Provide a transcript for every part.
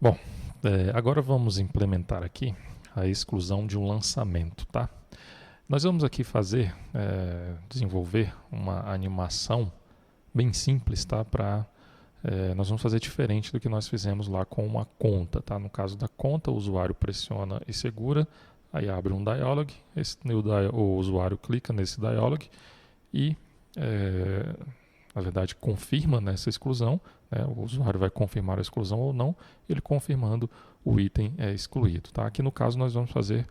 Bom, agora vamos implementar aqui a exclusão de um lançamento, tá? Nós vamos aqui desenvolver uma animação bem simples, tá? Nós vamos fazer diferente do que nós fizemos lá com uma conta, tá? No caso da conta, o usuário pressiona e segura, aí abre um dialog, o usuário clica nesse dialog e, na verdade, confirma nessa exclusão, né? O usuário vai confirmar a exclusão ou não, ele confirmando o item é excluído, tá? Aqui no caso nós vamos fazer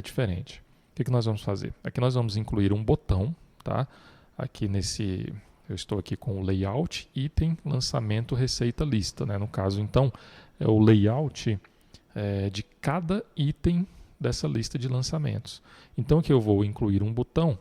diferente. O que nós vamos fazer? Aqui nós vamos incluir um botão, tá? Aqui eu estou aqui com o layout, item, lançamento, receita, lista, né? No caso, então, é o layout de cada item dessa lista de lançamentos. Então, aqui eu vou incluir um botão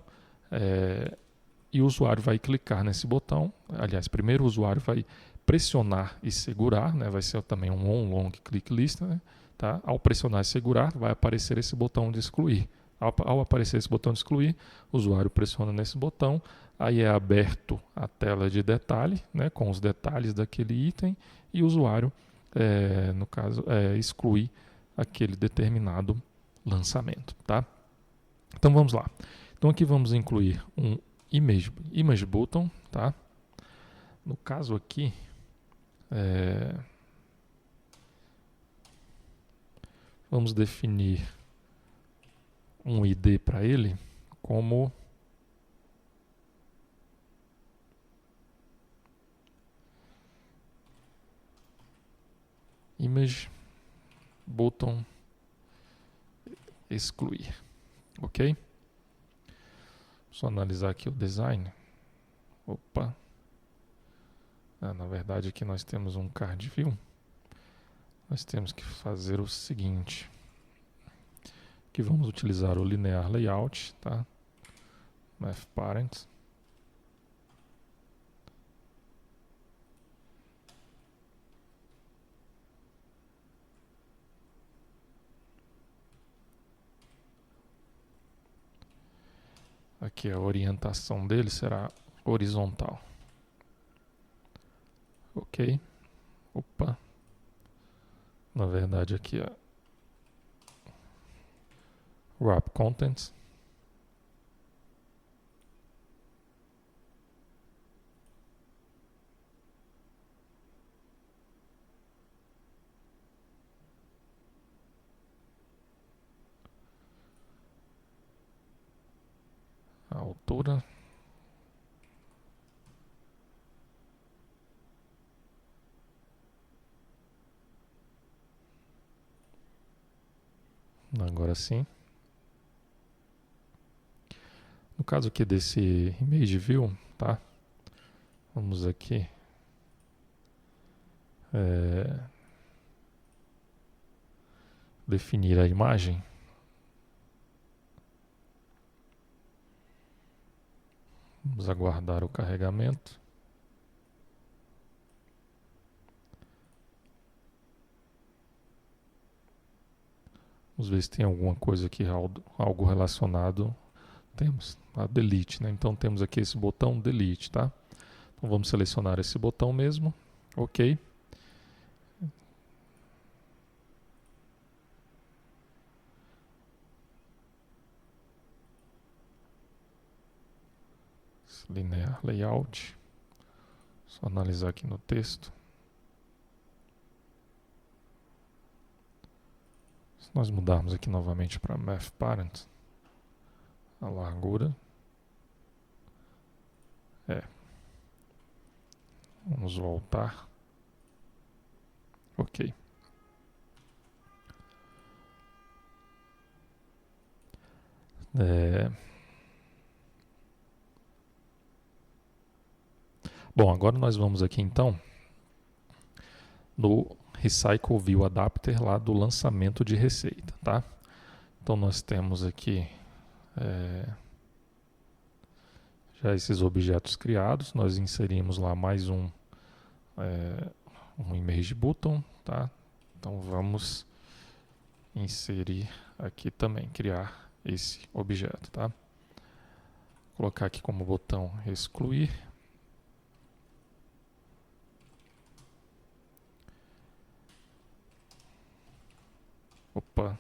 e o usuário vai clicar nesse botão. Aliás, primeiro o usuário vai pressionar e segurar, né? Vai ser também um on-long click lista, né? Tá? Ao pressionar e segurar, vai aparecer esse botão de excluir. Ao aparecer esse botão de excluir, o usuário pressiona nesse botão, aí é aberto a tela de detalhe, né, com os detalhes daquele item, e o usuário, no caso, exclui aquele determinado lançamento. Tá? Então vamos lá. Então aqui vamos incluir um image button. Tá? No caso aqui, vamos definir um ID para ele como image button excluir, ok? Só analisar aqui o design. Opa! Na verdade aqui nós temos um card view. Nós temos que fazer o seguinte, que vamos utilizar o linear layout, tá? Math parent. Aqui a orientação dele será horizontal. Ok. Opa. Na verdade aqui é wrap contents. A altura. Agora sim. No caso aqui desse image view, tá? Vamos aqui definir a imagem. Vamos aguardar o carregamento. Vamos ver se tem alguma coisa aqui, algo relacionado. Temos a delete, né? Então temos aqui esse botão delete, tá? Então vamos selecionar esse botão mesmo. Ok. Linear layout. Só analisar aqui no texto. Se nós mudarmos aqui novamente para Math Parent, a largura vamos voltar. Ok. Bom, agora nós vamos aqui então no Recycle View Adapter lá do lançamento de receita, tá? Então nós temos aqui já esses objetos criados, nós inserimos lá mais um image button, tá? Então vamos inserir aqui também, criar esse objeto, tá? Vou colocar aqui como botão excluir. Opa.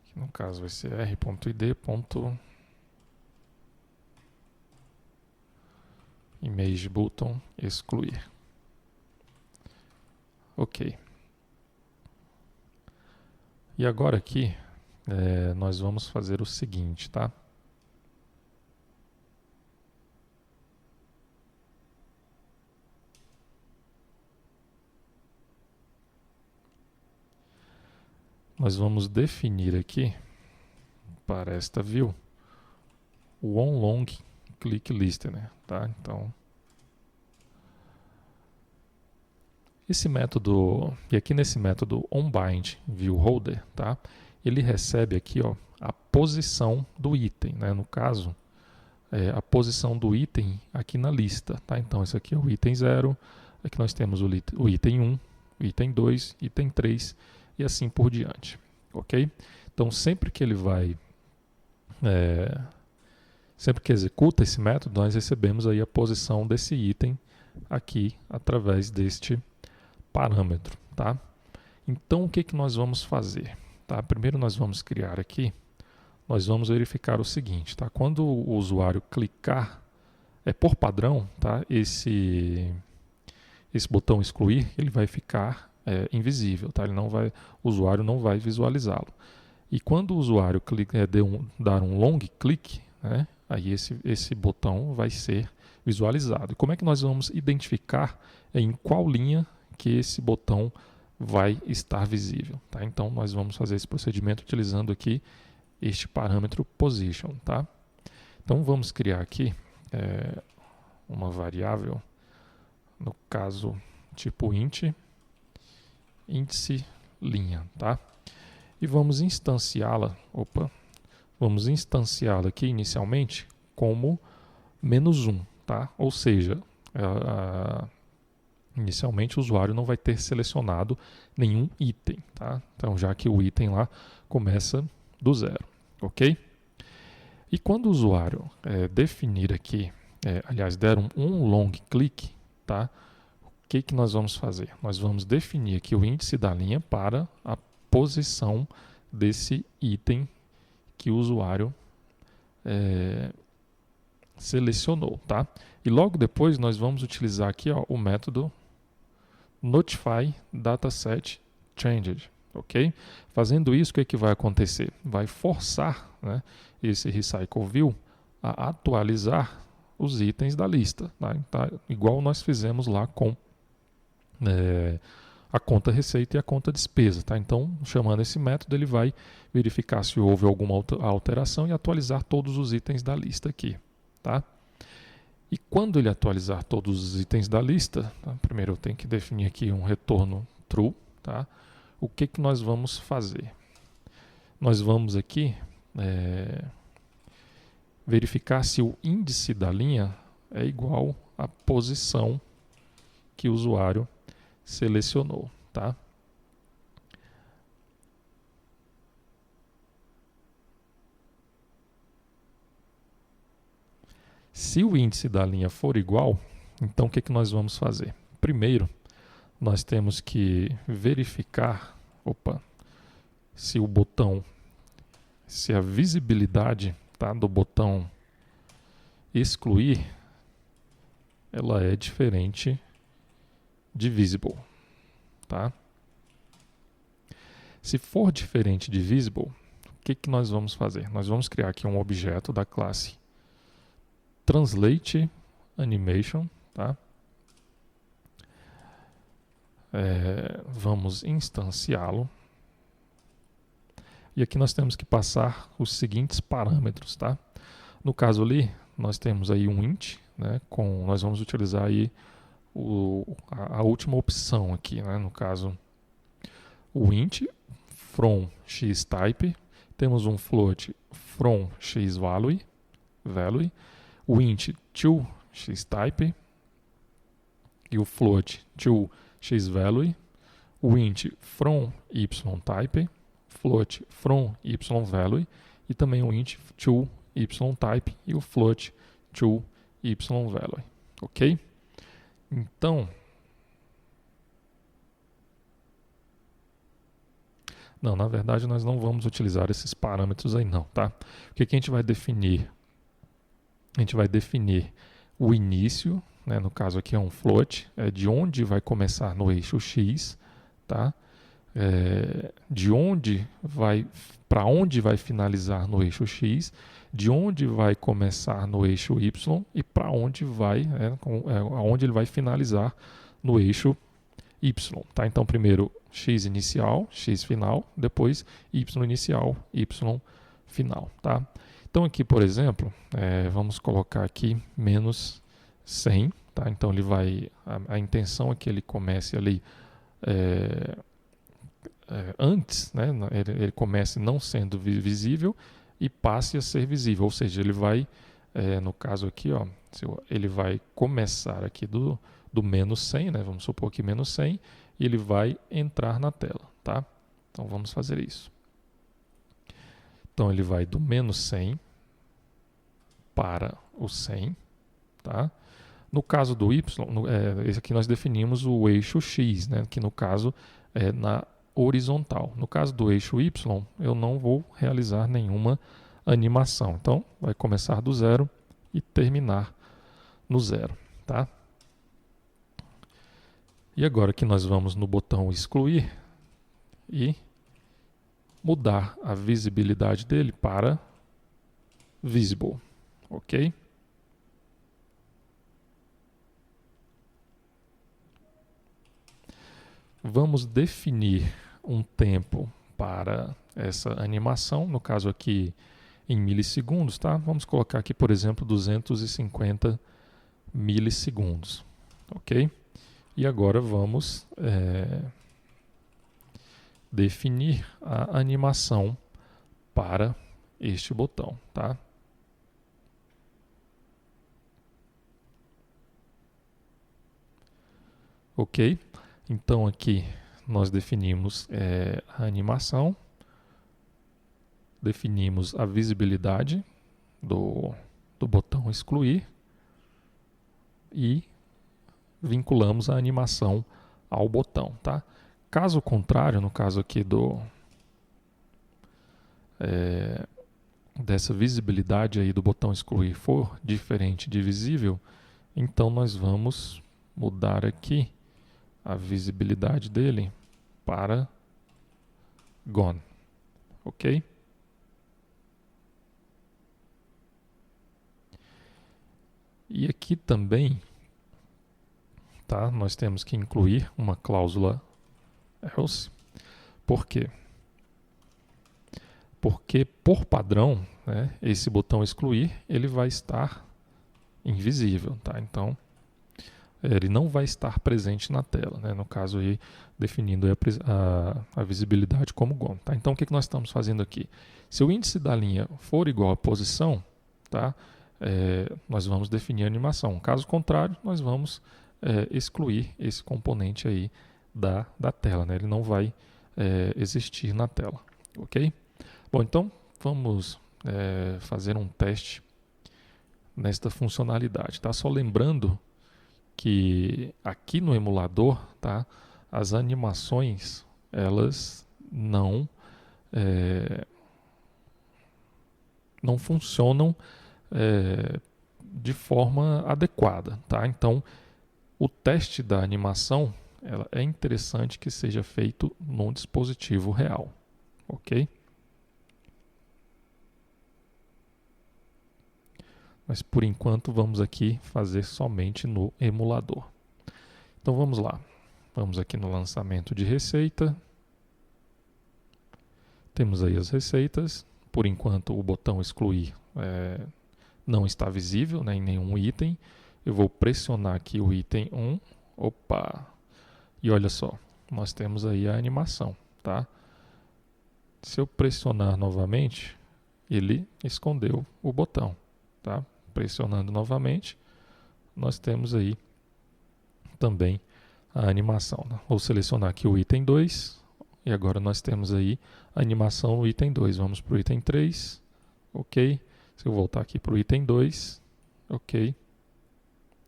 Aqui no caso vai ser r.id.ImageButton excluir. Ok. E agora aqui nós vamos fazer o seguinte, tá? Nós vamos definir aqui, para esta view, o onLongClickListener, tá? Então, esse método, e aqui nesse método onBindViewHolder, tá? Ele recebe aqui, ó, a posição do item, né? No caso, a posição do item aqui na lista, tá? Então, esse aqui é o item 0, aqui nós temos o item 1, o item 2, item 3 e assim por diante, ok? Então, sempre que ele vai, sempre que executa esse método, nós recebemos aí a posição desse item aqui através deste parâmetro, tá? Então, o que que nós vamos fazer? Tá? Primeiro nós vamos criar aqui, nós vamos verificar o seguinte, tá? Quando o usuário clicar, por padrão, tá? Esse botão excluir, ele vai ficar invisível, tá? O usuário não vai visualizá-lo. E quando o usuário dar um long click, né? Aí esse botão vai ser visualizado. E como é que nós vamos identificar em qual linha que esse botão vai estar visível, tá? Então nós vamos fazer esse procedimento utilizando aqui este parâmetro position, tá? Então vamos criar aqui uma variável, no caso tipo índice linha, tá? E vamos instanciá-la, vamos instanciá-la aqui inicialmente como -1, tá? Ou seja, inicialmente o usuário não vai ter selecionado nenhum item, tá? Então já que o item lá começa do 0, ok? E quando o usuário definir aqui, aliás, der um long click, tá? O que nós vamos fazer? Nós vamos definir aqui o índice da linha para a posição desse item que o usuário selecionou, tá? E logo depois nós vamos utilizar aqui, ó, o método notifyDatasetChanged, ok? Fazendo isso, o que vai acontecer? Vai forçar, né, esse recycleView a atualizar os itens da lista, tá? Igual nós fizemos lá com a conta receita e a conta despesa, tá? Então, chamando esse método, ele vai verificar se houve alguma alteração e atualizar todos os itens da lista aqui, tá? E quando ele atualizar todos os itens da lista, tá? Primeiro eu tenho que definir aqui um retorno true, tá? O que nós vamos fazer? Nós vamos aqui verificar se o índice da linha é igual à posição que o usuário selecionou, tá? Se o índice da linha for igual, então o que nós vamos fazer? Primeiro, nós temos que verificar, se o botão, se a visibilidade, tá, do botão excluir, ela é diferente de visible, tá? Se for diferente de visible, o que nós vamos fazer? Nós vamos criar aqui um objeto da classe translateAnimation, tá? Vamos instanciá-lo. E aqui nós temos que passar os seguintes parâmetros, tá? No caso ali, nós temos aí um int, né? Nós vamos utilizar aí a última opção aqui, né? No caso, o int from xtype, temos um float from xvalue, o int to xtype e o float to xvalue, o int from ytype, float from yvalue e também o int to ytype e o float to yvalue, ok? Então, não, na verdade nós não vamos utilizar esses parâmetros aí não, tá? O que a gente vai definir? A gente vai definir o início, né, no caso aqui é um float, é de onde vai começar no eixo X, tá? De onde vai, para onde vai finalizar no eixo X, de onde vai começar no eixo Y e para onde vai, aonde ele vai finalizar no eixo Y, tá? Então primeiro X inicial, X final, depois Y inicial, Y final, tá? Então aqui, por exemplo, vamos colocar aqui menos 100, tá? Então ele vai, a intenção é que ele comece ali antes, né? Ele comece não sendo visível e passe a ser visível, ou seja, ele vai, no caso aqui, ó, ele vai começar aqui do menos 100, né? Vamos supor que menos 100, e ele vai entrar na tela, tá? Então vamos fazer isso. Então ele vai do menos 100 para o 100, tá? No caso do Y, esse aqui nós definimos o eixo X, né? Que no caso é na horizontal. No caso do eixo Y, eu não vou realizar nenhuma animação. Então vai começar do zero e terminar no zero, tá? E agora que nós vamos no botão excluir e mudar a visibilidade dele para visible, ok? Vamos definir um tempo para essa animação, no caso aqui em milissegundos, tá? Vamos colocar aqui, por exemplo, 250 milissegundos, ok? E agora vamos definir a animação para este botão, tá? Ok? Então aqui nós definimos a animação, definimos a visibilidade do botão excluir e vinculamos a animação ao botão, tá? Caso contrário, no caso aqui dessa visibilidade aí do botão excluir for diferente de visível, então nós vamos mudar aqui a visibilidade dele para gone, ok? E aqui também, tá? Nós temos que incluir uma cláusula else. Por quê? Porque por padrão, né, esse botão excluir ele vai estar invisível, tá? Então ele não vai estar presente na tela, né? No caso aí definindo a visibilidade como gone, tá? Então o que nós estamos fazendo aqui? Se o índice da linha for igual à posição, tá? Nós vamos definir a animação. Caso contrário, nós vamos excluir esse componente aí da tela, né? Ele não vai existir na tela, ok? Bom, então vamos fazer um teste nesta funcionalidade, tá? Só lembrando que aqui no emulador, tá? As animações elas não funcionam de forma adequada, tá? Então o teste da animação é interessante que seja feito num dispositivo real, ok? Mas por enquanto vamos aqui fazer somente no emulador. Então vamos lá. Vamos aqui no lançamento de receita. Temos aí as receitas. Por enquanto o botão excluir não está visível, né, em nenhum item. Eu vou pressionar aqui o item 1. Opa! E olha só, nós temos aí a animação, tá? Se eu pressionar novamente, ele escondeu o botão, tá? Pressionando novamente, nós temos aí também a animação, né? Vou selecionar aqui o item 2 e agora nós temos aí a animação no item 2. Vamos para o item 3, ok. Se eu voltar aqui para o item 2, ok.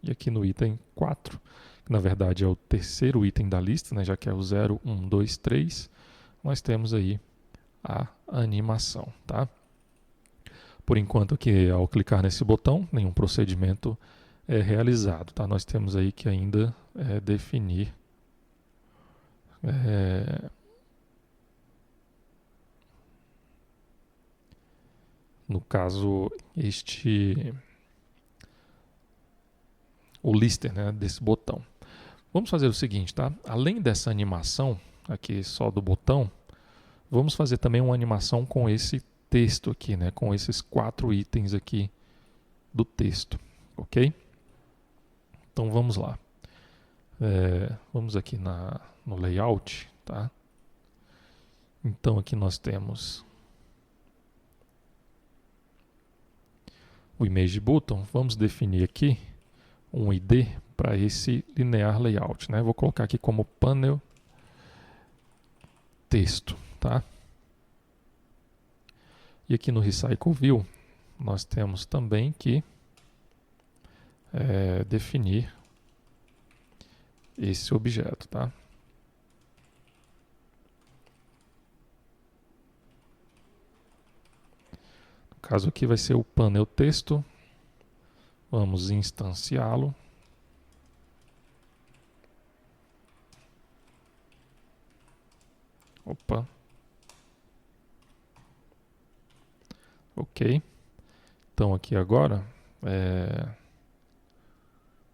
E aqui no item 4. que na verdade é o terceiro item da lista, né, já que é o 0, 1, 2, 3, nós temos aí a animação, tá? Por enquanto aqui, ao clicar nesse botão, nenhum procedimento é realizado, tá? Nós temos aí que ainda definir no caso o lister, né, desse botão. Vamos fazer o seguinte, tá? Além dessa animação aqui só do botão, vamos fazer também uma animação com esse texto aqui, né, com esses 4 itens aqui do texto, ok? Então vamos lá. Vamos aqui no layout, tá? Então aqui nós temos o Image Button. Vamos definir aqui um ID para esse linear layout, né? Vou colocar aqui como panel texto, tá? E aqui no Recycle View nós temos também que definir esse objeto, tá? No caso aqui vai ser o panel texto. Vamos instanciá-lo. Opa. Ok. Então aqui agora,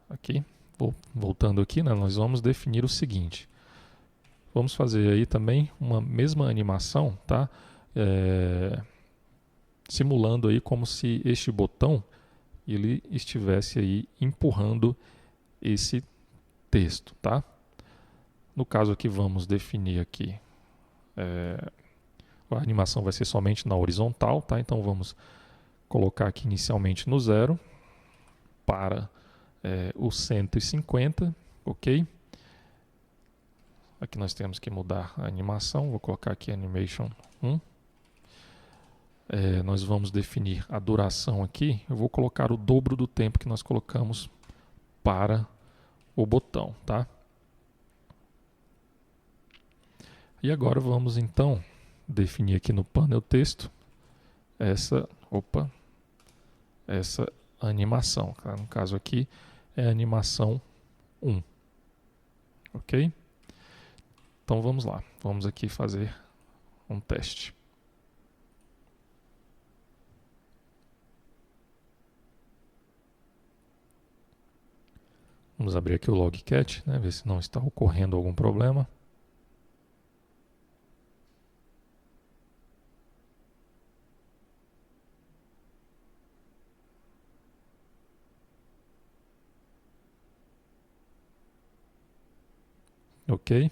aqui, voltando aqui, né, nós vamos definir o seguinte. Vamos fazer aí também uma mesma animação, tá? Simulando aí como se este botão ele estivesse aí empurrando esse texto, tá? No caso aqui vamos definir aqui a animação vai ser somente na horizontal, tá? Então vamos colocar aqui inicialmente no 0 para o 150, ok? Aqui nós temos que mudar a animação, vou colocar aqui Animation 1. Nós vamos definir a duração aqui, eu vou colocar o dobro do tempo que nós colocamos para o botão, tá? E agora vamos então definir aqui no panel texto essa animação, tá? No caso aqui é a animação 1, ok? Então vamos lá, vamos aqui fazer um teste. Vamos abrir aqui o logcat, né, ver se não está ocorrendo algum problema. Ok,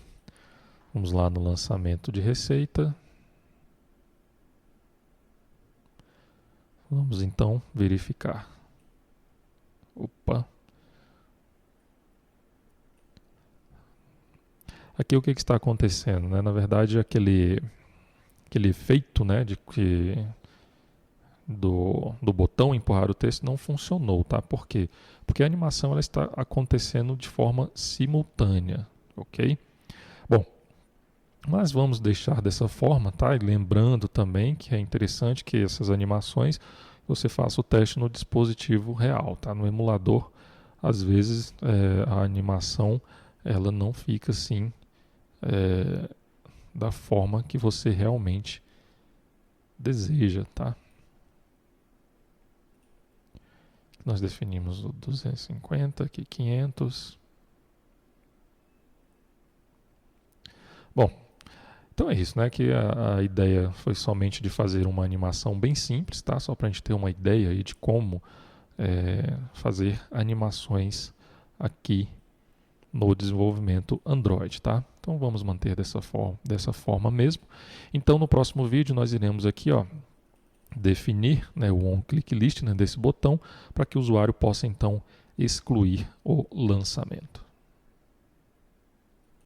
vamos lá no lançamento de receita. Vamos então verificar. Opa! Aqui o que está acontecendo, né? Na verdade, aquele efeito, né, do botão empurrar o texto não funcionou, tá? Por quê? Porque a animação ela está acontecendo de forma simultânea, ok? Bom, mas vamos deixar dessa forma, tá? E lembrando também que é interessante que essas animações você faça o teste no dispositivo real, tá? No emulador, às vezes a animação ela não fica assim da forma que você realmente deseja, tá? Nós definimos o 250, aqui 500. Bom, então é isso, né? Que a ideia foi somente de fazer uma animação bem simples, tá? Só para a gente ter uma ideia aí de como fazer animações aqui no desenvolvimento Android, tá? Então vamos manter dessa forma mesmo. Então no próximo vídeo nós iremos aqui, ó, definir, né, o onClickList, né, desse botão para que o usuário possa então excluir o lançamento.